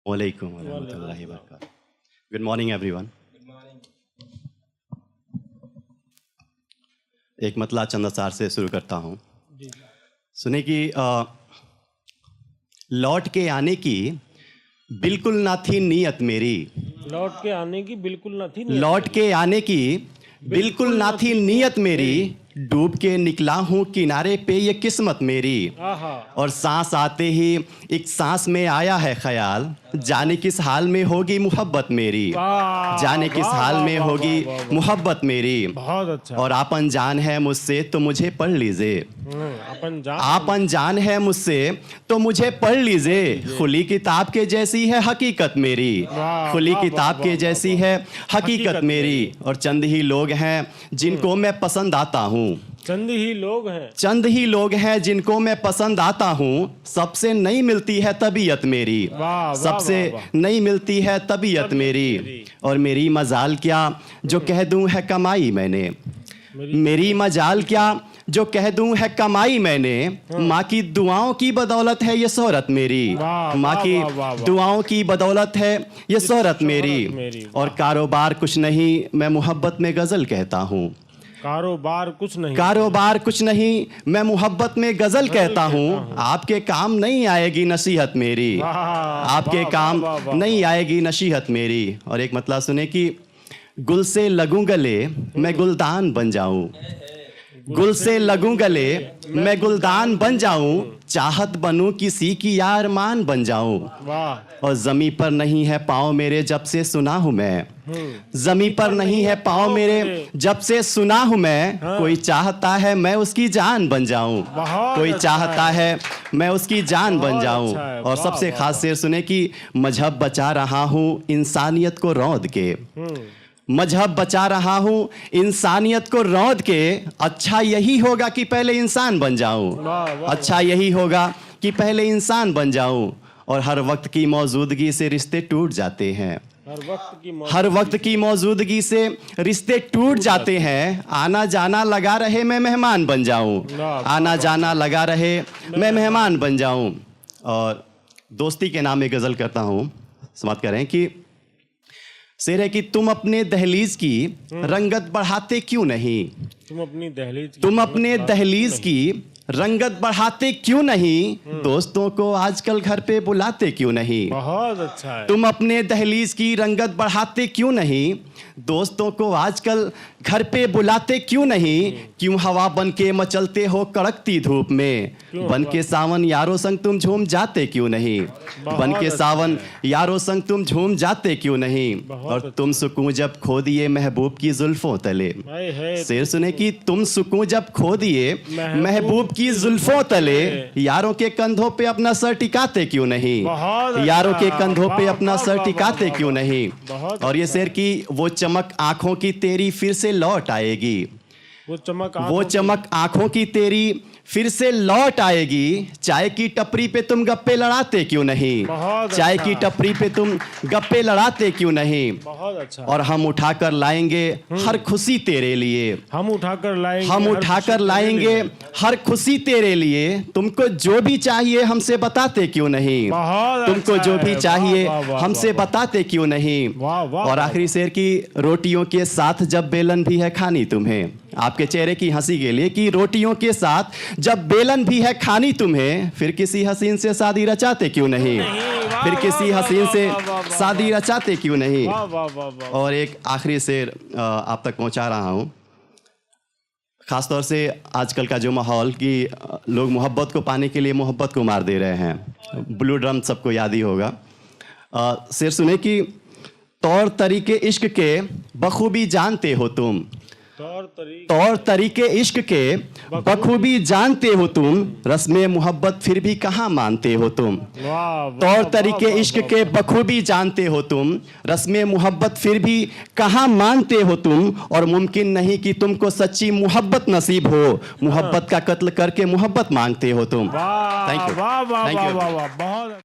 वालेकुम warahmatullahi wabarakatuh. Good morning everyone. एक मतला चंदासार से शुरू करता हूँ। सुने कि लौट के आने की बिल्कुल ना थी नीयत मेरी। लौट के आने की बिल्कुल ना थी नीयत। लौट के आने की बिल्कुल ना थी नीयत मेरी। डूब के निकला हूँ किनारे पे ये किस्मत मेरी। और सांस आते ही एक सांस में आया है ख्याल, जाने किस हाल में होगी मोहब्बत मेरी। जाने किस हाल में होगी मोहब्बत मेरी। बहुत अच्छा। और आपन जान है मुझसे तो मुझे पढ़ लीजिए। आपन जान है मुझसे तो मुझे पढ़ लीजिए। खुली किताब के जैसी है हकीकत मेरी। खुली किताब के जैसी है हकीकत मेरी। और चंद ही लोग हैं जिनको मैं पसंद आता हूँ। चंद ही लोग हैं। चंद ही लोग हैं जिनको मैं पसंद आता हूँ। सबसे नहीं मिलती है तबीयत मेरी। सबसे नहीं मिलती है तबीयत मेरी। और मेरी मजाल क्या जो कह दूं है कमाई मैंने। मेरी मजाल क्या जो कह दूं है कमाई मैंने। माँ की दुआओं की बदौलत है ये शोहरत मेरी। माँ की दुआओं की बदौलत है ये शोहरत मेरी। और कारोबार कुछ नहीं मैं मोहब्बत में गजल कहता हूँ। कारोबार कुछ नहीं। कारोबार कुछ नहीं मैं मोहब्बत में गजल कहता हूँ। आपके काम नहीं आएगी नसीहत मेरी। आपके काम नहीं आएगी नसीहत मेरी। और एक मतलब सुने कि गुल से लगूं गले मैं गुलदान बन जाऊं। गुल से लगूं गले मैं गुलदान बन जाऊं। चाहत बनूं किसी की यारमान बन जाऊं। और जमी पर नहीं है पाँव मेरे जब से सुना हूं मैं। जमी पर नहीं है पाँव मेरे जब से सुना हूं मैं। कोई चाहता है मैं उसकी जान बन जाऊं। कोई चाहता है मैं उसकी जान बन जाऊं। और सबसे खास शेर सुने कि मजहब बचा रहा हूं इंसानियत को रौंद के। मजहब बचा रहा हूँ इंसानियत को रौंद के। अच्छा यही होगा कि पहले इंसान बन जाऊँ। अच्छा यही होगा कि पहले इंसान बन जाऊँ। और हर वक्त की मौजूदगी से रिश्ते टूट जाते हैं। हर वक्त की मौजूदगी से रिश्ते टूट जाते हैं। आना जाना लगा रहे मैं मेहमान बन जाऊँ। आना जाना लगा रहे मैं मेहमान बन जाऊँ। और दोस्ती के नाम में गज़ल करता हूँ। समाप्त करें कि शेर है कि तुम अपने दहलीज की रंगत बढ़ाते क्यों नहीं। तुम अपने दहलीज की रंगत बढ़ाते क्यों नहीं। दोस्तों को आजकल घर पे बुलाते क्यों नहीं। बहुत अच्छा है। तुम अपने दहलीज की रंगत बढ़ाते क्यों नहीं। दोस्तों को आजकल घर पे बुलाते क्यों नहीं। क्यों हवा बन के मचलते हो कड़कती धूप में। बन के सावन यारों संग तुम झूम जाते क्यों नहीं। बन के सावन यारों संग तुम झूम जाते क्यों नहीं। और तुम सुकून जब खो दिए महबूब की जुल्फों तले। शेर सुने कि तुम सुकून जब खो दिए महबूब की जुल्फों तले। यारों के कंधों पे अपना सर टिकाते क्यों नहीं। यारों के कंधों पे अपना सर टिकाते क्यों नहीं। और ये शेर की वो चमक आंखों की तेरी फिर से लौट आएगी। वो चमक आंखों की तेरी फिर से लौट आएगी। चाय की टपरी पे तुम गप्पे लड़ाते क्यों नहीं। चाय की टपरी पे तुम गप्पे लड़ाते क्यों नहीं। बहुत अच्छा। और हम उठाकर लाएंगे हर खुशी तेरे लिए। हम उठाकर लाएंगे हर खुशी तेरे लिए। तुमको जो भी चाहिए हमसे बताते क्यों नहीं। तुमको जो भी चाहिए हमसे बताते क्यों नहीं। और आखिरी शेर की रोटियों के साथ जब बेलन भी है खानी तुम्हें। आपके चेहरे की हंसी के लिए कि रोटियों के साथ जब बेलन भी है खानी तुम्हें। फिर किसी हसीन से शादी रचाते क्यों नहीं। फिर किसी हसीन से शादी रचाते क्यों नहीं। और एक आखिरी शेर आप तक पहुंचा रहा हूं। खासतौर से आजकल का जो माहौल कि लोग मोहब्बत को पाने के लिए मोहब्बत को मार दे रहे हैं। ब्लू ड्रम सबको याद ही होगा। शेर सुने कि तौर तरीके इश्क के बखूबी जानते हो तुम। तौर तरीके इश्क के बखूबी जानते हो तुम। रस्मे मोहब्बत फिर भी कहाँ मानते हो तुम। तौर तरीके इश्क के बखूबी जानते हो तुम। रस्मे मोहब्बत फिर भी कहाँ मानते हो तुम। और मुमकिन नहीं कि तुमको सच्ची मोहब्बत नसीब हो। मोहब्बत का कत्ल करके मोहब्बत मांगते हो तुम। Thank you.